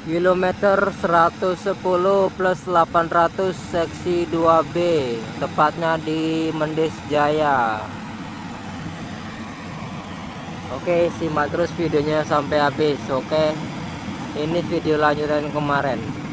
Kilometer 110 plus 800 seksi 2B, tepatnya di Mendes Jaya. Oke, simak terus videonya sampai habis. Oke, ini video lanjutan kemarin.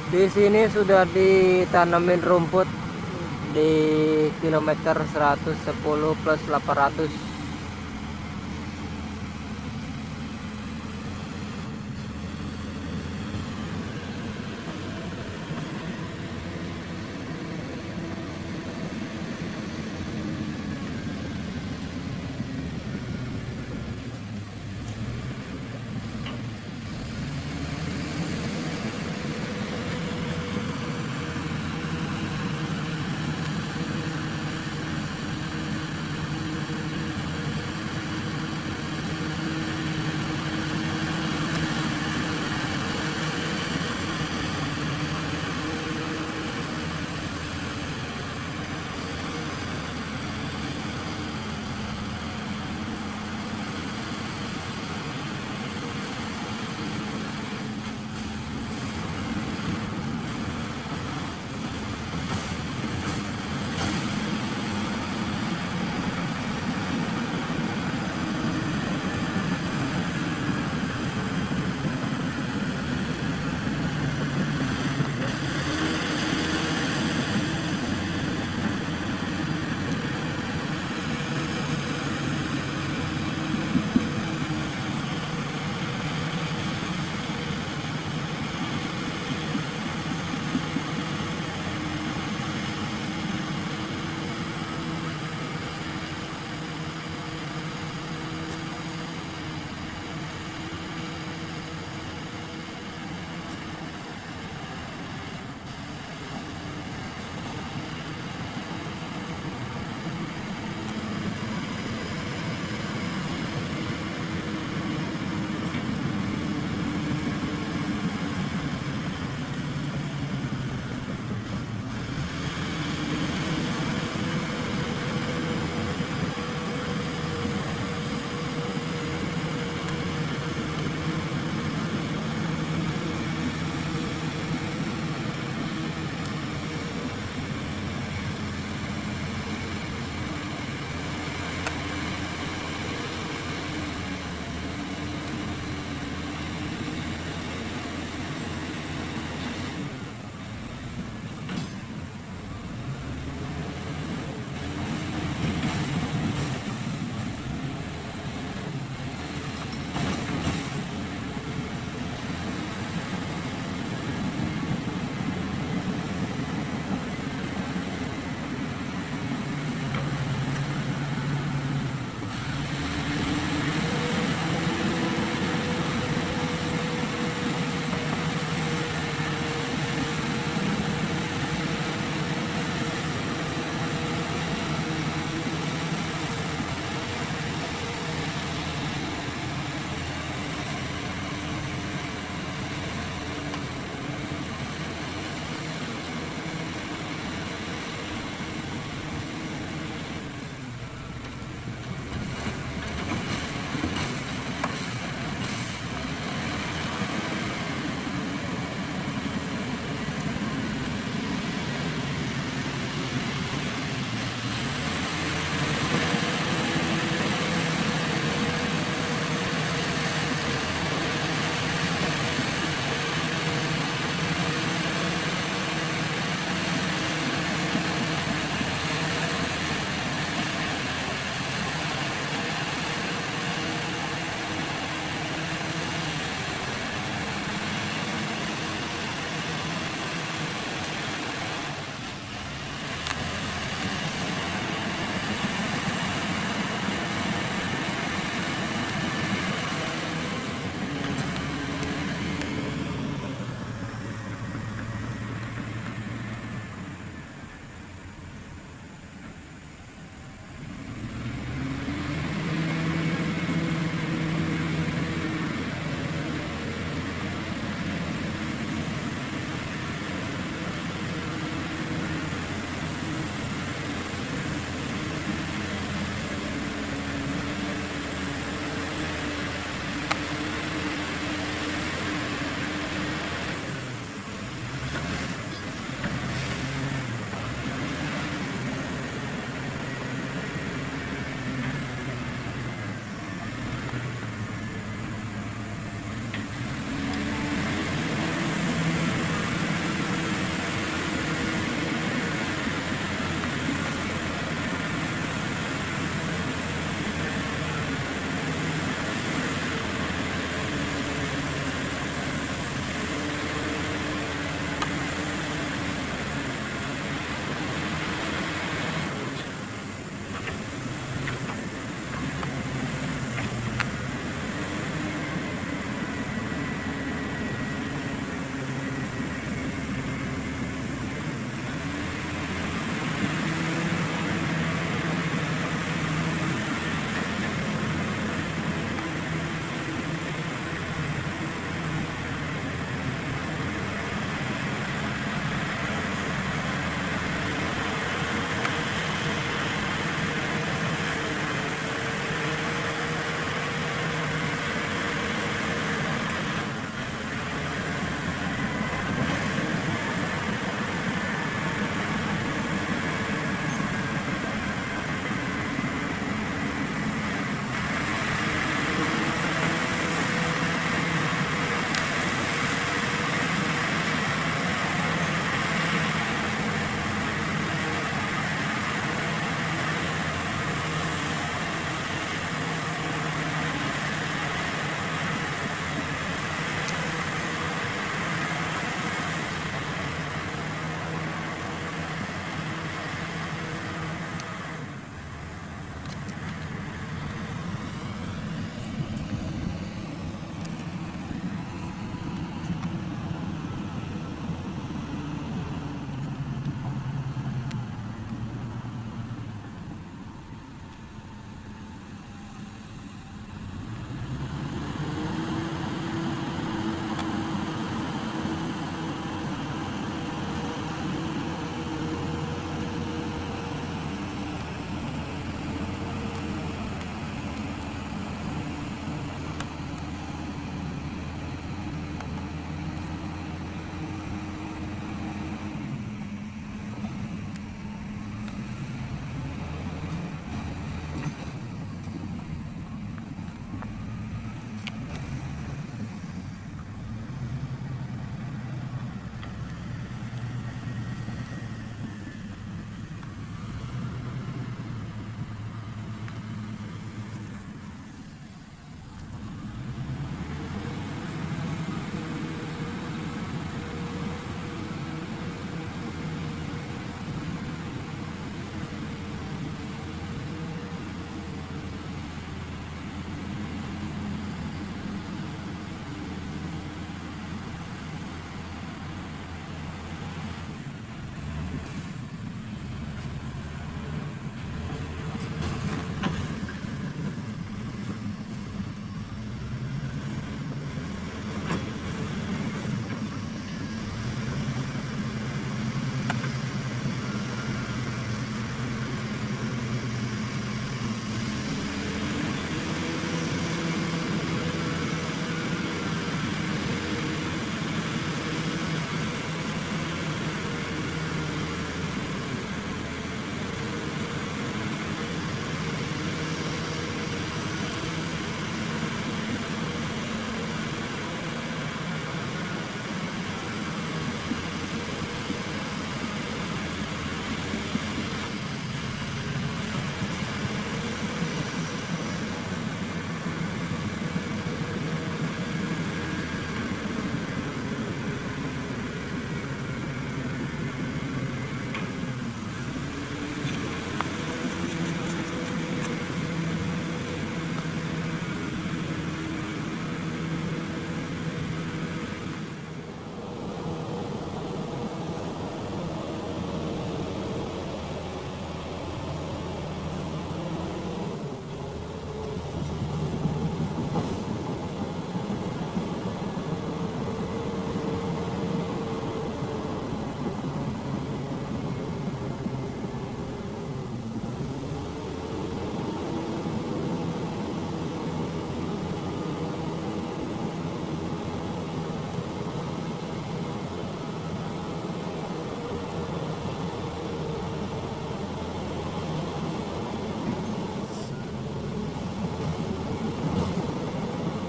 Di sini sudah ditanemin rumput di kilometer 110 plus 800.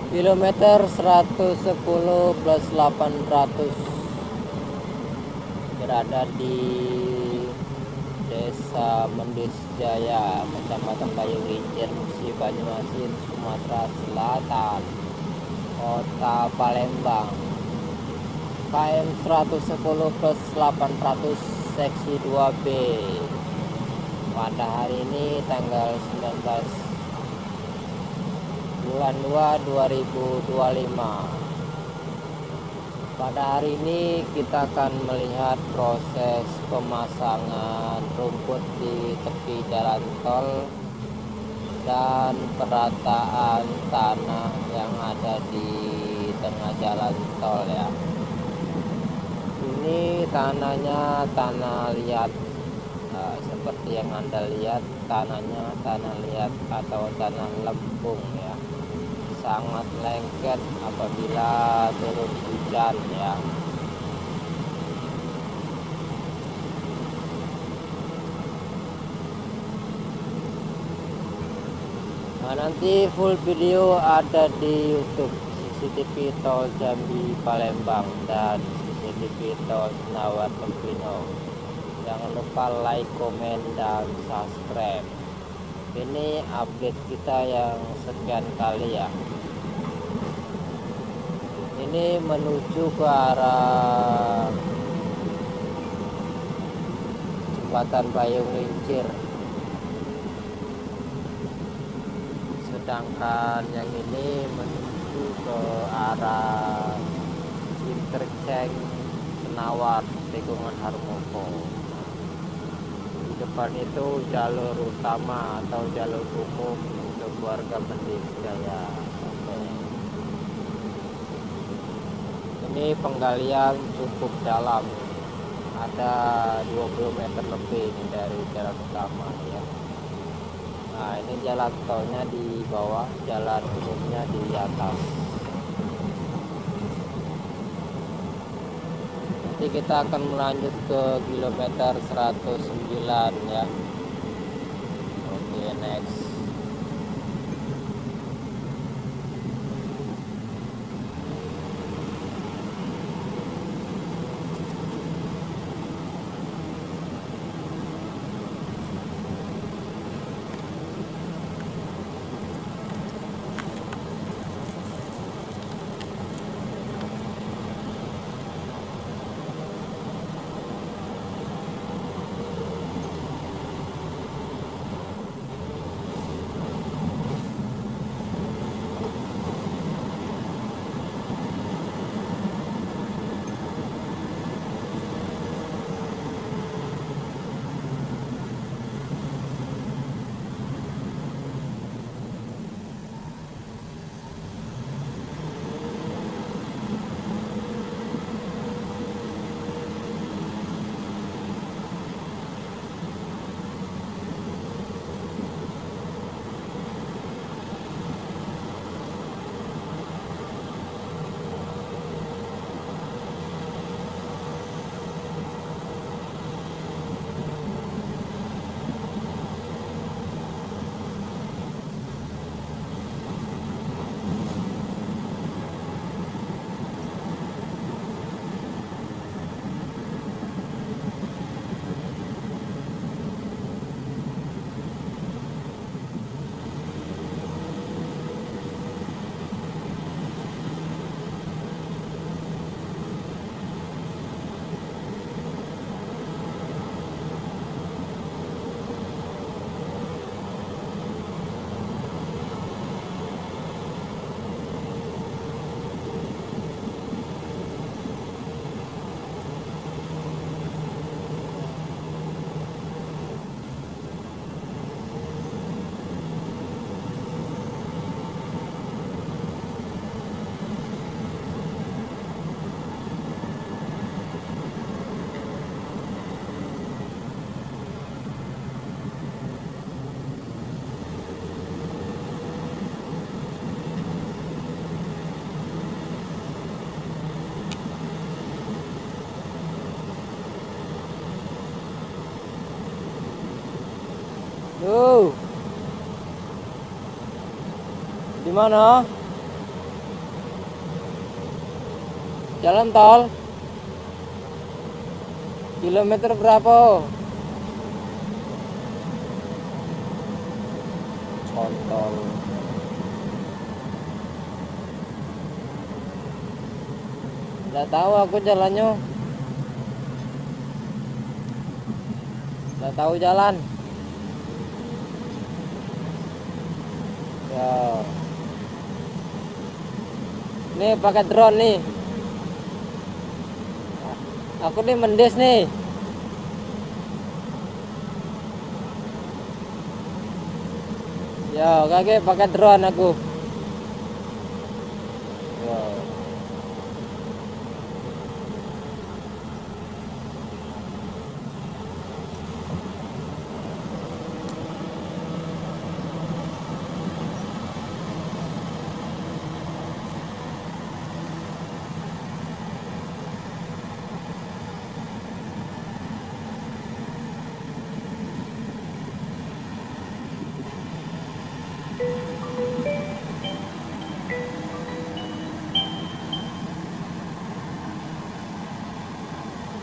Kilometer 110 plus 800, berada di Desa Mendis Jaya, Kecamatan Payung Rincir, Musi Banyuasin, Sumatera Selatan, Kota Palembang. KM 110 plus 800 seksi 2B. Pada hari ini tanggal 19 bulan 2 2025. Pada hari ini kita akan melihat proses pemasangan rumput di tepi jalan tol dan perataan tanah yang ada di tengah jalan tol ya. Ini tanahnya tanah liat, seperti yang Anda lihat, tanahnya tanah liat atau tanah lempung ya, sangat lengket apabila turun hujan ya. Nah, nanti full video ada di YouTube CCTV Tol Jambi Palembang dan CCTV Tol Senawan Tempino. Jangan lupa like, komen, dan subscribe. Ini update kita yang sekian kali ya. Ini menuju ke arah Jembatan Payung Rincir. Sedangkan yang ini menuju ke arah Interchange Senawar Tikungan Harmoko. Di depan itu jalur utama atau jalur umum untuk warga Mendis Jaya. Ini penggalian cukup dalam, ada 20 meter lebih ini dari jalan utama ya. Nah, ini jalan tolnya di bawah, jalan umumnya di atas. Nanti kita akan melanjut ke kilometer 109 ya. Oke, next. Di mana? Jalan tol. Kilometer berapa? Kontol. Nggak tahu aku jalannya. Nggak tahu jalan. Ya. Nih pakai drone nih. Aku nih mendes nih. Ya, kakek pakai drone aku. Ya.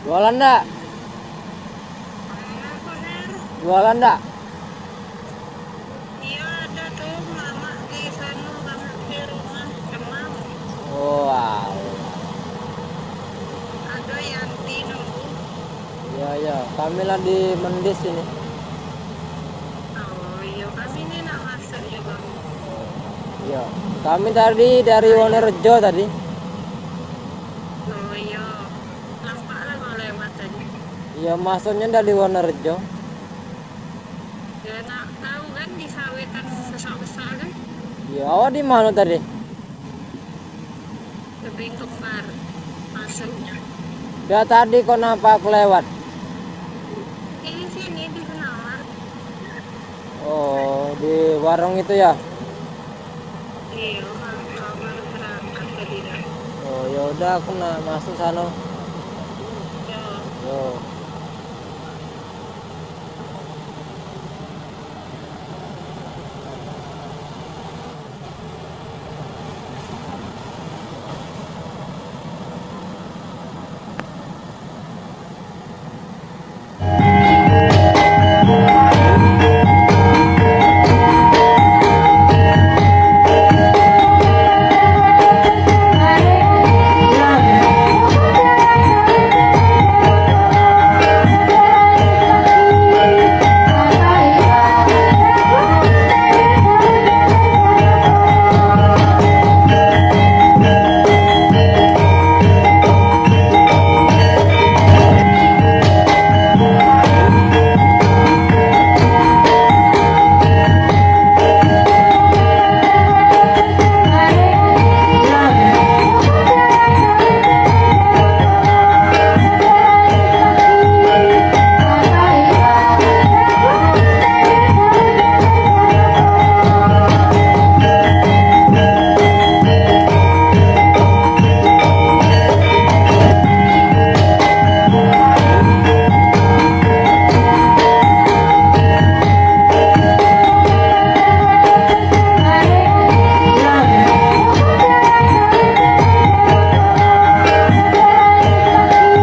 Jualan enggak? Jualan enggak? Iya ada tuh mama di sana, mama di rumah Kemang. Oh, alah. Ada Yanti nunggu. Ya, ya. Kami lah di Mendes ini. Oh iya kami ini nak masuk juga. Ya. Kami tadi dari Wonorejo tadi. Oh iya nampak lah kalau lewat tadi. Ya, masuknya dari Wonorejo. Ya nak tahu kan di sawetan besar-besar kan Ya, awak di mana tadi? lebih kembar masuknya. Ya tadi kok nampak aku lewat. Ini sini di Senawan. Oh, di warung itu ya. Iya kamar berangkat tadi dah. Oh, ya udah aku nak masuk sana. Ya. Yo.